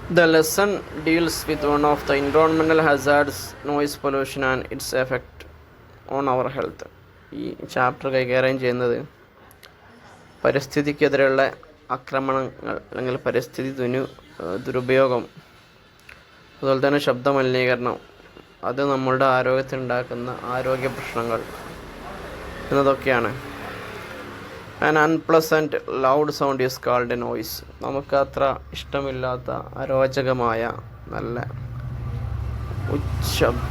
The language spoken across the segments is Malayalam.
The lesson deals with one of the environmental hazards, noise pollution, and its effect on our health. ഈ ചാപ്റ്റർ കൈകാര്യം ചെയ്യുന്നത് പരിസ്ഥിതിക്കെതിരെയുള്ള ആക്രമണങ്ങൾ അല്ലെങ്കിൽ പരിസ്ഥിതി ദുരുപയോഗം, അതുപോലെ തന്നെ ശബ്ദ മലിനീകരണം, അത് നമ്മളുടെ ആരോഗ്യത്തിനുണ്ടാക്കുന്ന ആരോഗ്യ പ്രശ്നങ്ങൾ എന്നതൊക്കെയാണ്. An unpleasant loud sound is called a noise. നമുക്ക് അത്ര ഇഷ്ടമില്ലാത്ത അരോചകമായ നല്ല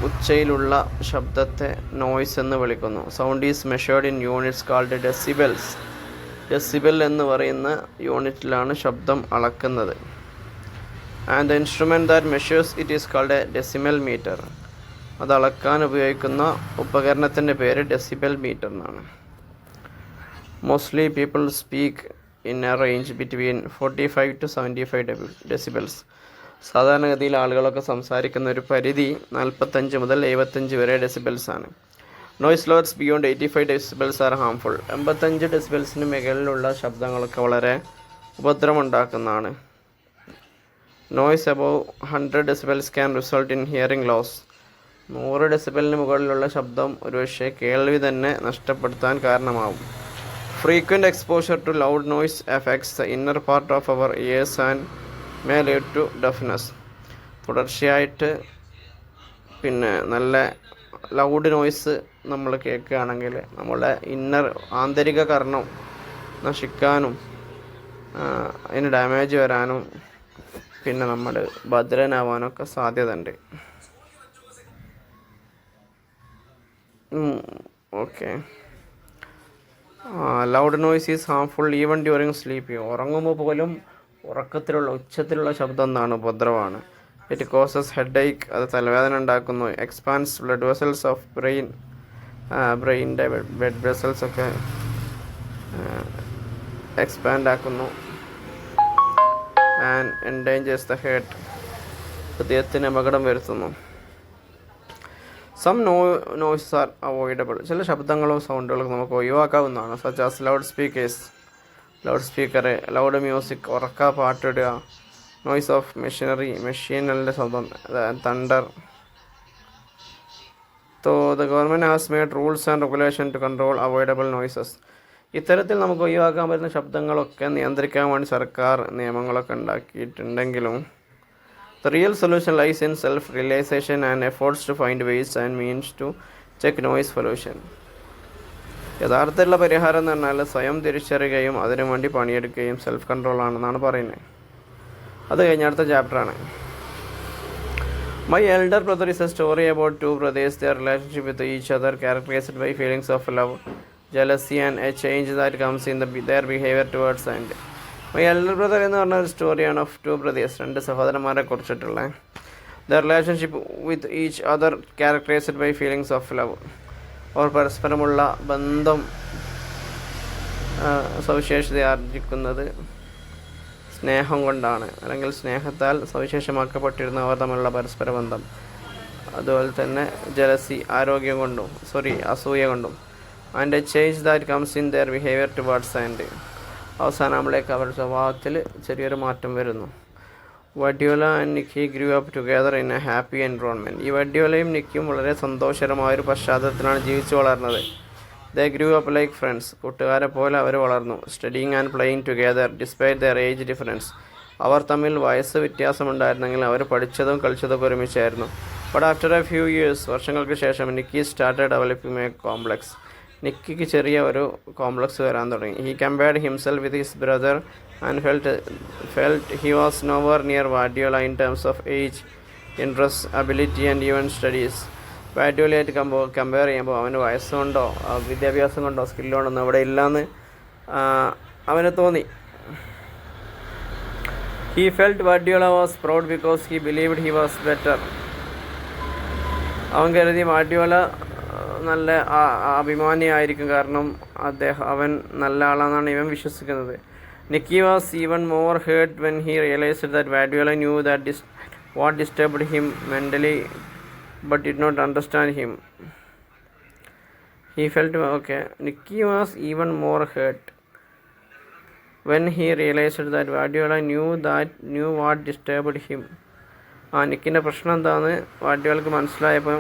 ഉച്ചയിലുള്ള ശബ്ദത്തെ നോയ്സ് എന്ന് വിളിക്കുന്നു. Sound is measured in units called decibels. Decibel എന്ന് പറയുന്ന യൂണിറ്റിലാണ് ശബ്ദം അളക്കുന്നത്. And the instrument that measures it is called a decimal meter. അത് അളക്കാൻ ഉപയോഗിക്കുന്ന ഉപകരണത്തിൻ്റെ പേര് ഡെസിബൽ മീറ്റർ എന്നാണ്. Mostly people speak in a range between 45 to 75 decibels. സാധാരണഗതിയിൽ ആളുകളൊക്കെ സംസാരിക്കുന്ന ഒരു പരിധി 45 മുതൽ 75 വരെ ഡെസിബൽസ് ആണ്. Noise levels beyond 85 decibels are harmful. 85 ഡെസിബൽസിന് മുകളിലുള്ള ശബ്ദങ്ങളൊക്കെ വളരെ ഉപദ്രവമുണ്ടാക്കുന്നതാണ്. Noise above 100 decibels can result in hearing loss. 100 ഡെസിബലിന് മുകളിലുള്ള ശബ്ദം ഒരുപക്ഷെ കേൾവി തന്നെ നഷ്ടപ്പെടുത്താൻ കാരണമാവും. Frequent exposure to loud noise affects the inner part of our ears and may lead to deafness. തുടർച്ചയായിട്ട് നല്ല ലൗഡ് നോയ്സ് നമ്മൾ കേൾക്കുകയാണെങ്കിൽ നമ്മുടെ ആന്തരിക കർണം നശിക്കാനും അതിന് ഡാമേജ് വരാനും നമ്മൾ ഭദ്രനാവാനൊക്കെ സാധ്യതയുണ്ട്. Okay. Loud noise is harmful even during sleep. ഉറങ്ങുമ്പോൾ പോലും ഉച്ചത്തിലുള്ള ശബ്ദം എന്നാണ് ഉപദ്രവമാണ്. It causes headache. അത് തലവേദന ഉണ്ടാക്കുന്നു. എക്സ്പാൻസ് ബ്ലഡ് വെസൽസ് ഓഫ് ബ്രെയിനിൻ്റെ ബ്ലഡ് വെസൽസ് ഒക്കെ എക്സ്പാൻഡ് ആക്കുന്നു. And endangers the head. ഹൃദയത്തിന് അപകടം വരുത്തുന്നു. Some noises are avoidable. ചില ശബ്ദങ്ങളും സൗണ്ടുകളും നമുക്ക് ഒഴിവാക്കാവുന്നതാണ്. Such as loud speaker, loud music, ഉറക്ക പാട്ടിടുക, നോയ്സ് ഓഫ് മെഷീനുകളുടെ ശബ്ദം, thunder. The government has made rules and regulation to control avoidable noises. ഇത്തരത്തിൽ നമുക്ക് ഒഴിവാക്കാൻ പറ്റുന്ന ശബ്ദങ്ങളൊക്കെ നിയന്ത്രിക്കാൻ വേണ്ടി സർക്കാർ നിയമങ്ങളൊക്കെ ഉണ്ടാക്കിയിട്ടുണ്ടെങ്കിലും the real solution lies in self-realization and efforts to find ways and means to check noise pollution. യഥാർത്ഥത്തിലുള്ള പരിഹാരം എന്ന് പറഞ്ഞാൽ സ്വയം തിരിച്ചറിയുകയും അതിനുവേണ്ടി പണിയെടുക്കുകയും സെൽഫ് കൺട്രോൾ ആണെന്നാണ് പറയുന്നത്. അത് കഴിഞ്ഞ അടുത്ത ചാപ്റ്ററാണ്. My elder brother is a story about two brothers, their relationship with each other characterized by feelings of love, jealousy and a change that comes in their behavior towards and. My elder brother എന്ന് പറഞ്ഞ ഒരു സ്റ്റോറിയാണ് ഓഫ് ടു ബ്രദേഴ്സ്, രണ്ട് സഹോദരന്മാരെ കുറിച്ചിട്ടുള്ള. The relationship with each other characterised by feelings of love. അവർ പരസ്പരമുള്ള ബന്ധം സവിശേഷത ആർജിക്കുന്നത് സ്നേഹം കൊണ്ടാണ്, അല്ലെങ്കിൽ സ്നേഹത്താൽ സവിശേഷമാക്കപ്പെട്ടിരുന്ന അവർ തമ്മിലുള്ള പരസ്പര ബന്ധം. അതുപോലെ തന്നെ ജലസി, അസൂയ കൊണ്ടും. And a change that comes in their behaviour towards and. അവസാനത്തിലേക്ക് അവരുടെ സ്വഭാവത്തിൽ ചെറിയൊരു മാറ്റം വരുന്നു. Vadiola and Nicky grew up together in a happy environment. ഈ വഡ്യോലയും നിക്കിയും വളരെ സന്തോഷകരമായൊരു പശ്ചാത്തലത്തിലാണ് ജീവിച്ചു വളർന്നത്. They grew up like friends. കൂട്ടുകാരെ പോലെ അവർ വളർന്നു. Studying and playing together despite their age difference. അവർ തമ്മിൽ വയസ്സ് വ്യത്യാസമുണ്ടായിരുന്നെങ്കിൽ അവർ പഠിച്ചതും കളിച്ചതൊക്കെ ഒരുമിച്ചായിരുന്നു. But after a few years, വർഷങ്ങൾക്ക് ശേഷം, Nikki started developing a complex. നിക്കിക്ക് ചെറിയ ഒരു കോംപ്ലക്സ് വരാൻ തുടങ്ങി. He compared himself with his brother and felt he was nowhere near Vadiola in terms of age, interest, ability and even studies. വാഡിയോലയായിട്ട് കമ്പയർ ചെയ്യുമ്പോൾ അവന് വയസ്സുകൊണ്ടോ വിദ്യാഭ്യാസം കൊണ്ടോ സ്കില്ലുകൊണ്ടൊന്നും അവിടെ ഇല്ലയെന്ന് അവന് തോന്നി. He felt Vadiola was proud because he believed he was better. അവൻ കരുതി വാഡിയോല നല്ല അഭിമാനിയായിരിക്കും, കാരണം അവൻ നല്ല ആളാണെന്നാണ് ഇവൻ വിശ്വസിക്കുന്നത്. Nicky was even more hurt when he realised that Vadiola knew that what disturbed him mentally but did not understand him. He felt Nicky was even more hurt When he realized that Guardiola knew what disturbed him. നിക്കിൻ്റെ പ്രശ്നം എന്താണെന്ന് വാർഡിയോളക്ക് മനസ്സിലായപ്പം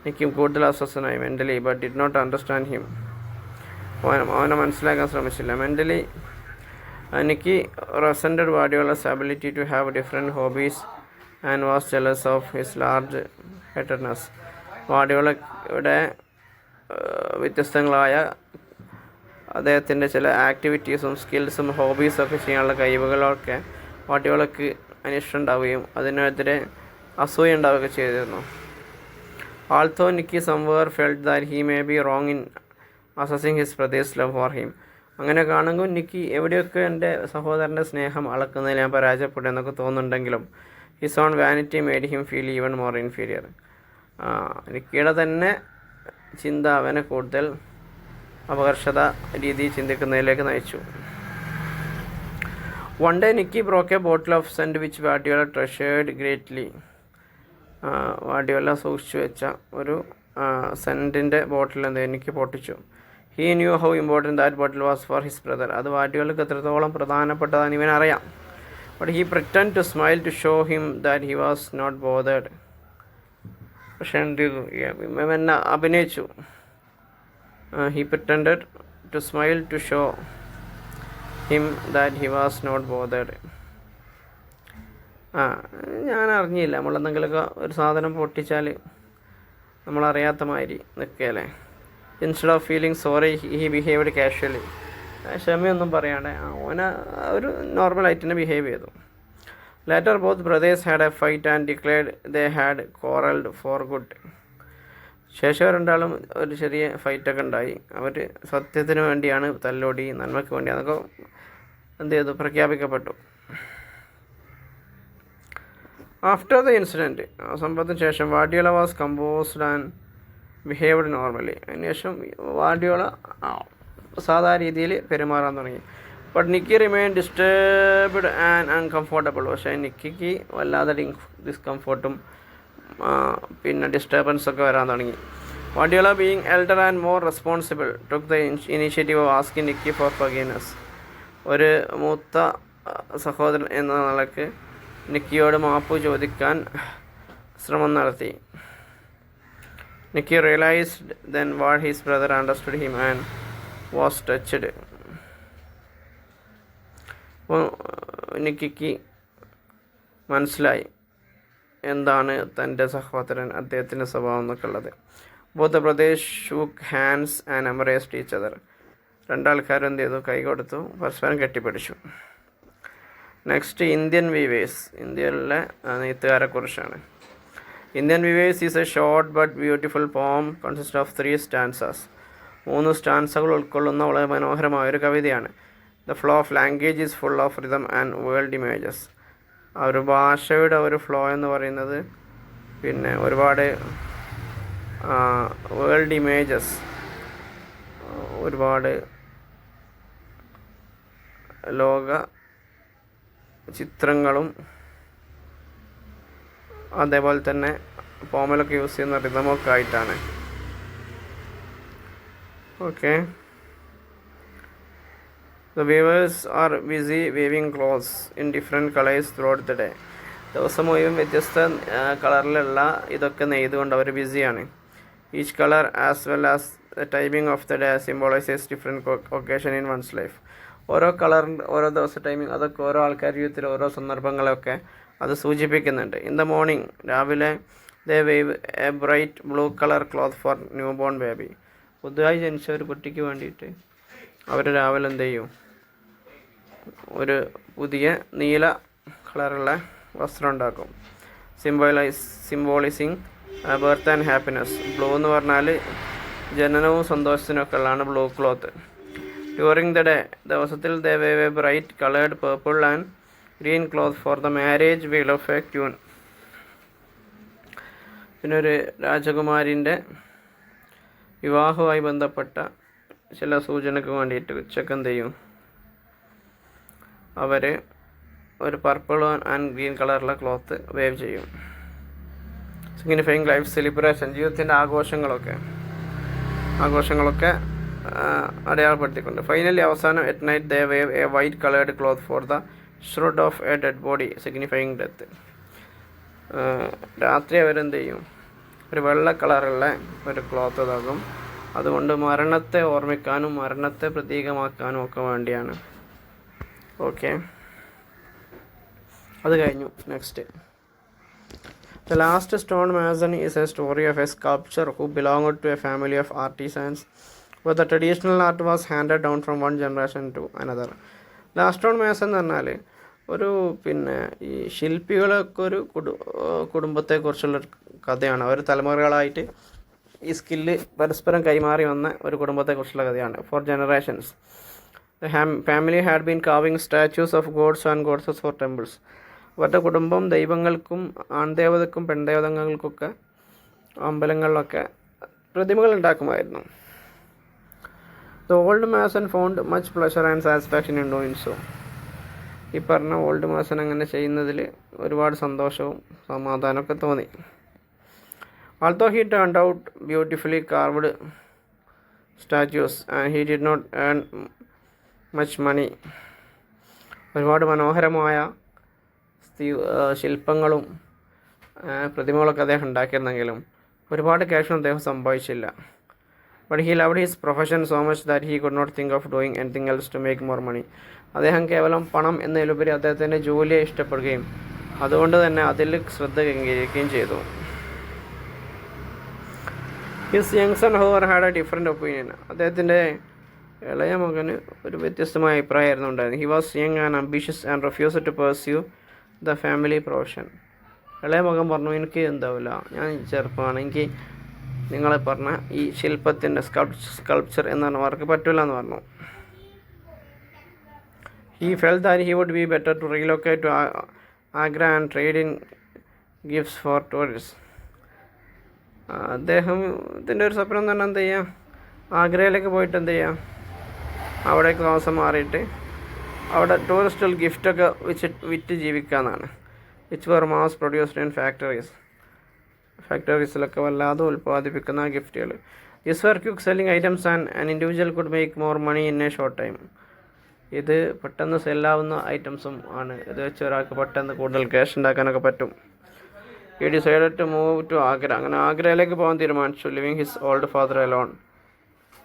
നിക്കും കൂടുതൽ അസ്വസ്ഥനായി mentally but did not understand him. അവനെ മനസ്സിലാക്കാൻ ശ്രമിച്ചില്ല. Mentally Nicky resented Vardiola's ability to have different hobbies and was jealous of his large headedness. വാർഡിയോളയുടെ വ്യത്യസ്തങ്ങളായ അദ്ദേഹത്തിൻ്റെ ചില ആക്ടിവിറ്റീസും സ്കിൽസും ഹോബീസൊക്കെ ചെയ്യാനുള്ള കഴിവുകളൊക്കെ വാർഡിയോളക്ക് അനിഷ്ടം ഉണ്ടാവുകയും അതിനെതിരെ അസൂയ ഉണ്ടാവുകയൊക്കെ ചെയ്തിരുന്നു. Although Nicky somewhere felt that he may be wrong in assessing his brother's love for him. അങ്ങനെ കാണുമ്പോൾ നിക്കി എവിടെയൊക്കെ എൻ്റെ സഹോദരൻ്റെ സ്നേഹം അളക്കുന്നതിൽ ഞാൻ പരാജയപ്പെട്ടു എന്നൊക്കെ തോന്നുന്നുണ്ടെങ്കിലും his own vanity made him feel even more inferior. നിക്കിയുടെ തന്നെ ചിന്ത അവനെ കൂടുതൽ അപകർഷത രീതിയിൽ ചിന്തിക്കുന്നതിലേക്ക് നയിച്ചു. One day Nicky broke a bottle of scent which Vardiola treasured greatly. വാർഡിയോല സൂക്ഷിച്ചു വെച്ച ഒരു സെൻറ്റിൻ്റെ ബോട്ടിൽ നിക്കി പൊട്ടിച്ചു. He knew how important that bottle was for his brother. അത് വാർഡിയോലക്ക് എത്രത്തോളം പ്രധാനപ്പെട്ടതാണെന്ന് ഇവനറിയാം. But he pretend to smile to show him that he was not bothered. പക്ഷേ ഇവൻ അഭിനയിച്ചു. He pretended to smile to show him that he was not bothered. ഞാൻ അറിഞ്ഞില്ല. നമ്മളെന്തെങ്കിലുമൊക്കെ ഒരു സാധനം പൊട്ടിച്ചാൽ നമ്മളറിയാത്ത മാതിരി നിൽക്കുകയല്ലേ. Instead of feeling sorry he behaved casually. ക്ഷമയൊന്നും പറയാണ്ട് ഓന ഒരു നോർമലായിട്ട് തന്നെ ബിഹേവ് ചെയ്തു. Later both brothers had a fight and declared they had quarrelled for good. ശേഷം രണ്ടാളും ഒരു ചെറിയ ഫൈറ്റൊക്കെ ഉണ്ടായി. അവർ സത്യത്തിന് വേണ്ടിയാണ് തല്ലോടി, നന്മയ്ക്ക് വേണ്ടിയാണെന്നൊക്കെ എന്ത് ചെയ്തു, പ്രഖ്യാപിക്കപ്പെട്ടു. ആഫ്റ്റർ ദ ഇൻസിഡൻറ്റ്, ആ സംഭവത്തിന് ശേഷം Vardiola was composed and behaved normally. അതിനുശേഷം വാർഡിയോല സാധാരണ രീതിയിൽ പെരുമാറാൻ തുടങ്ങി. But Nikki remain disturbed and uncomfortable. പക്ഷേ നിക്കിക്ക് വല്ലാതെ ഡിസ്കംഫോർട്ടും പിന്നെ ഡിസ്റ്റർബൻസൊക്കെ വരാൻ തുടങ്ങി. Vardiola being elder and more responsible took the initiative of asking Nikki for forgiveness. ഒരു മൂത്ത സഹോദരൻ എന്ന നിലയ്ക്ക് നിക്കിയോട് മാപ്പ് ചോദിക്കാൻ ശ്രമം നടത്തി. Nikki realised then what his brother understood him and was touched. അപ്പോൾ നിക്കിക്ക് മനസ്സിലായി എന്താണ് തൻ്റെ സഹോദരൻ, അദ്ദേഹത്തിൻ്റെ സ്വഭാവം എന്നൊക്കെ ഉള്ളത്. Both the brothers shook hands and embraced each other. രണ്ടാൾക്കാരും എന്ത് ചെയ്തു, കൈ കൊടുത്തു, പരസ്പരം കെട്ടിപ്പിടിച്ചു. Next Indian weavers. ഇന്ത്യയിലെ നെയ്ത്തുകാരെക്കുറിച്ചാണ്. Indian weavers is a short but beautiful poem consist of 3 stanzas. 3 സ്റ്റാൻസകൾ ഉൾക്കൊള്ളുന്ന വളരെ മനോഹരമായൊരു കവിതയാണ്. The flow of language is full of rhythm and world images. ആ ഒരു ഭാഷയുടെ ഒരു ഫ്ലോ എന്ന് പറയുന്നത് പിന്നെ ഒരുപാട് വേൾഡ് ഇമേജസ്, ഒരുപാട് ലോക ചിത്രങ്ങളും അതേപോലെ തന്നെ പോമലൊക്കെ യൂസ് ചെയ്യുന്ന റിതമൊക്കെ ആയിട്ടാണ്. Okay. The weavers are busy weaving clothes in different colors throughout the day. ദിവസം മുഴുവൻ വ്യത്യസ്ത കളറിലുള്ള ഇതൊക്കെ നെയ്തുകൊണ്ട് അവർ ബിസിയാണ്. Each colour as well as the timing of the day symbolises different occasion in one's life. ഓരോ കളറിൻ്റെ ഓരോ ദിവസ ടൈമിംഗ് അതൊക്കെ ഓരോ ആൾക്കാർ ജീവിതത്തിൽ ഓരോ സന്ദർഭങ്ങളൊക്കെ അത് സൂചിപ്പിക്കുന്നുണ്ട്. ഇൻ ദ മോർണിംഗ്, രാവിലെ they weave a bright blue colour cloth for new born baby. പുതുതായി ജനിച്ച ഒരു കുട്ടിക്ക് വേണ്ടിയിട്ട് അവർ രാവിലെ എന്ത് ചെയ്യും, ഒരു പുതിയ നീല കളറുള്ള വസ്ത്രം ഉണ്ടാക്കും. Symbolising birth and happiness. Blue എന്ന് പറഞ്ഞാൽ ജനനവും സന്തോഷത്തിനൊക്കെ ഉള്ളതാണ് blue cloth. During the day, ദിവസത്തിൽ they weave a bright coloured purple and green cloth for the marriage veil of a queen. പിന്നെ ഒരു രാജകുമാരിൻ്റെ വിവാഹവുമായി ബന്ധപ്പെട്ട ചില സൂചനയ്ക്ക് വേണ്ടിയിട്ട് ഉച്ചക്ക് എന്ത് ചെയ്യും, അവർ ഒരു പർപ്പിൾ ആൻഡ് ഗ്രീൻ കളറുള്ള ക്ലോത്ത് വേവ് ചെയ്യും. Signifying life celebration. ജീവിതത്തിൻ്റെ ആഘോഷങ്ങളൊക്കെ അടയാളപ്പെടുത്തിക്കൊണ്ട്. ഫൈനലി അവസാനം at night they weave A white coloured cloth for the shrewd of A dead body signifying death. രാത്രി അവരെന്ത് ചെയ്യും, ഒരു വെള്ള കളറുള്ള ഒരു ക്ലോത്ത് ഇതാകും. അതുകൊണ്ട് മരണത്തെ ഓർമ്മിക്കാനും മരണത്തെ പ്രതീകമാക്കാനും ഒക്കെ വേണ്ടിയാണ്. ഓക്കെ, അത് കഴിഞ്ഞു. Next, The last stone mason is a story of a sculptor who belonged to a family of artisans, where the traditional art was handed down from one generation to another. Last stone Mason എന്ന് പറഞ്ഞാൽ ഒരു ഈ ശില്പികളൊക്കെ ഒരു കുടുംബത്തെക്കുറിച്ചുള്ള കഥയാണ്. അവർ തലമുറകളായിട്ട് ഈ സ്കില്ല് പരസ്പരം കൈമാറി വന്ന ഒരു കുടുംബത്തെക്കുറിച്ചുള്ള കഥയാണ്. For generations the family had been carving statues of gods and goddesses for temples. അവരുടെ കുടുംബം ദൈവങ്ങൾക്കും ആൺദേവതക്കും പെൺദേവതകൾക്കൊക്കെ അമ്പലങ്ങളിലൊക്കെ പ്രതിമകൾ ഉണ്ടാക്കുമായിരുന്നു. The old mason found much pleasure and satisfaction in doing so. ഈ പറഞ്ഞ ഓൾഡ് മാസൺ അങ്ങനെ ചെയ്യുന്നതിൽ ഒരുപാട് സന്തോഷവും സമാധാനമൊക്കെ തോന്നി. Although he turned out beautifully carved statues and he did not earn much money. ഒരുപാട് മനോഹരമായ ശില്പങ്ങളും പ്രതിമകളൊക്കെ അദ്ദേഹം ഉണ്ടാക്കിയിരുന്നെങ്കിലും ഒരുപാട് ക്യാഷൊന്നും അദ്ദേഹം സമ്പാദിച്ചില്ല. But he loved his profession so much that he could not think of doing anything else to make more money. അദ്ദേഹം കേവലം പണം എന്നതിലുപരി അദ്ദേഹത്തിൻ്റെ ജോലിയെ ഇഷ്ടപ്പെടുകയും അതുകൊണ്ട് തന്നെ അതിൽ ശ്രദ്ധ കേന്ദ്രീകരിക്കുകയും ചെയ്തു. His young son however had a different opinion. അദ്ദേഹത്തിൻ്റെ ഇളയ മകന് ഒരു വ്യത്യസ്തമായ അഭിപ്രായമായിരുന്നു ഉണ്ടായിരുന്നത്. He was young and ambitious and refused to pursue the family profession. ഇളയ മകൻ പറഞ്ഞു, എനിക്ക് എന്താവില്ല, ഞാൻ ചെറുപ്പമാണ്, എനിക്ക് നിങ്ങൾ പറഞ്ഞ ഈ ശില്പത്തിൻ്റെ സ്കൾപ്ചർ എന്ന് പറഞ്ഞ വർക്ക് പറ്റില്ല എന്ന് പറഞ്ഞു. He felt that he would be better to relocate to Agra and trade in gifts for tourist. അദ്ദേഹത്തിൻ്റെ ഒരു സ്വപ്നം തന്നെ എന്ത് ചെയ്യാം, ആഗ്രയിലേക്ക് പോയിട്ട് എന്ത് ചെയ്യാം, അവിടേക്ക് താമസം മാറിയിട്ട് അവിടെ ടൂറിസ്റ്റുകൾ ഗിഫ്റ്റൊക്കെ വിറ്റ് ജീവിക്കാമെന്നാണ്. Which were mass produced in ഫാക്ടറീസിലൊക്കെ വല്ലാതെ ഉൽപ്പാദിപ്പിക്കുന്ന ഗിഫ്റ്റുകൾ. This were quick selling items and an individual could make more money in a short time. ഇത് പെട്ടെന്ന് സെല്ലാവുന്ന ഐറ്റംസും ആണ്. ഇത് വെച്ച് ഒരാൾക്ക് പെട്ടെന്ന് കൂടുതൽ ക്യാഷ് ഉണ്ടാക്കാനൊക്കെ പറ്റും. He decided to move to Agra. അങ്ങനെ ആഗ്രയിലേക്ക് പോകാൻ തീരുമാനിച്ചു. Living his old father alone.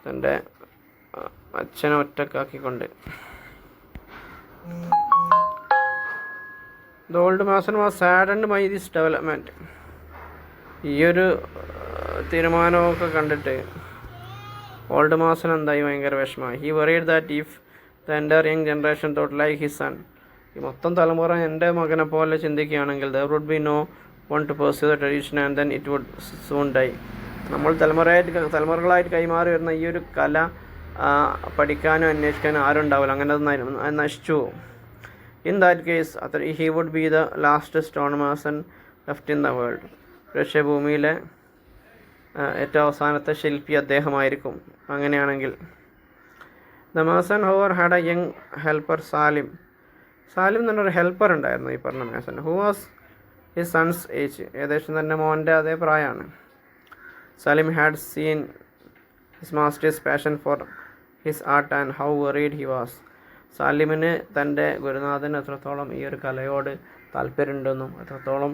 തൻ്റെ അച്ഛനെ ഒറ്റക്കാക്കിക്കൊണ്ട്. The old mason was saddened by this development. ഈ ഒരു തീരുമാനമൊക്കെ കണ്ടിട്ട് ഓൾഡ് മാസൺ എന്തായി, ഭയങ്കര വിഷമമായി. He worried that if the entire young generation thought like his son, ഈ മൊത്തം തലമുറ എൻ്റെ മകനെ പോലെ ചിന്തിക്കുകയാണെങ്കിൽ there would be no one to pursue the tradition and then it would soon die. നമ്മൾ തലമുറകളായിട്ട് കൈമാറി വരുന്ന ഈ ഒരു കല പഠിക്കാനും അന്വേഷിക്കാനും ആരും ഉണ്ടാവില്ല, അങ്ങനെ അത് നശിച്ചു പോകും. In that case he would be the last stone mason left in the world. ഭൂമിയിലെ ഏറ്റവും അവസാനത്തെ ശില്പി അദ്ദേഹമായിരിക്കും അങ്ങനെയാണെങ്കിൽ. The mason however had a young helper Salim എന്ന് പറഞ്ഞൊരു ഹെൽപ്പർ ഉണ്ടായിരുന്നു ഈ പറഞ്ഞ mason. Who was his son's age, ഏകദേശം തന്നെ മോൻ്റെ അതേ പ്രായമാണ്. Salim had seen his master's passion for his art and how worried he was. സാലിമിന് തൻ്റെ ഗുരുനാഥന് എത്രത്തോളം ഈ ഒരു കലയോട് താല്പര്യമുണ്ടെന്നും എത്രത്തോളം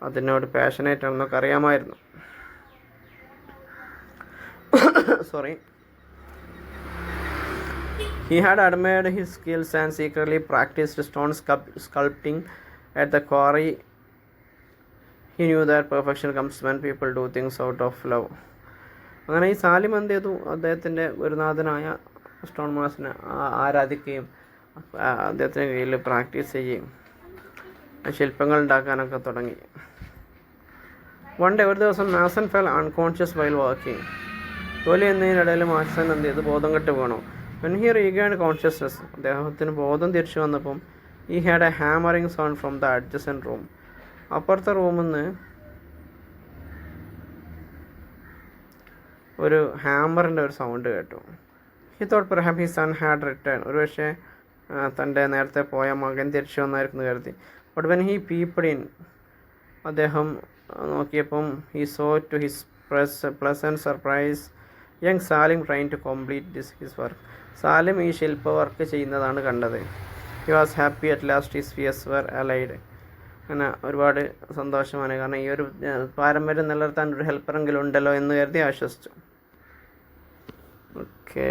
അതിനോട് പാഷനേറ്റ് ആണെന്നൊക്കെ അറിയാമായിരുന്നു. He had admired his skills and secretly practiced stone sculpting at the quarry. He knew that perfection comes when people do things out of love. അങ്ങനെ ഈ സാലിം എന്ത് ചെയ്തു, അദ്ദേഹത്തിൻ്റെ ഗുരുനാഥനായ സ്റ്റോൺ മാസ്റ്ററിനെ ആരാധിക്കുകയും അദ്ദേഹത്തിൻ്റെ കീഴിൽ പ്രാക്ടീസ് ചെയ്യുകയും ശില്പങ്ങൾ ഉണ്ടാക്കാനൊക്കെ തുടങ്ങി. ഒരു ദിവസം Mason fell unconscious while working. ജോലി എന്നതിനിടയിൽ മാസൺ എന്ത് ചെയ്തു, ബോധം കെട്ട് വീണു. വെൻ ഹി റീഗെയിൻഡ് കോൺഷ്യസ്നെസ്, അദ്ദേഹത്തിന് ബോധം തിരിച്ചു വന്നപ്പം he had a hammering sound from the adjacent room. അപ്പുറത്തെ റൂമിൽ നിന്ന് ഒരു ഹാമറിൻ്റെ ഒരു സൗണ്ട് കേട്ടു. He thought perhaps his son had return. ഒരു പക്ഷേ തൻ്റെ നേരത്തെ പോയ മകൻ തിരിച്ചു വന്നായിരുന്നു കരുതി. But when he peeped in, അദ്ദേഹം നോക്കിയപ്പം he saw to his pleasant surprise young Salim trying to complete his work. Salim ഈ ശില്പ വർക്ക് ചെയ്യുന്നതാണ് കണ്ടത്. He was happy at last his fears were allied. അങ്ങനെ ഒരുപാട് സന്തോഷമാണ്, കാരണം ഈ ഒരു പാരമ്പര്യം നിലനിർത്താൻ ഒരു ഹെൽപ്പറെങ്കിലും ഉണ്ടല്ലോ എന്ന് കരുതി ആശ്വസിച്ചു. ഓക്കേ.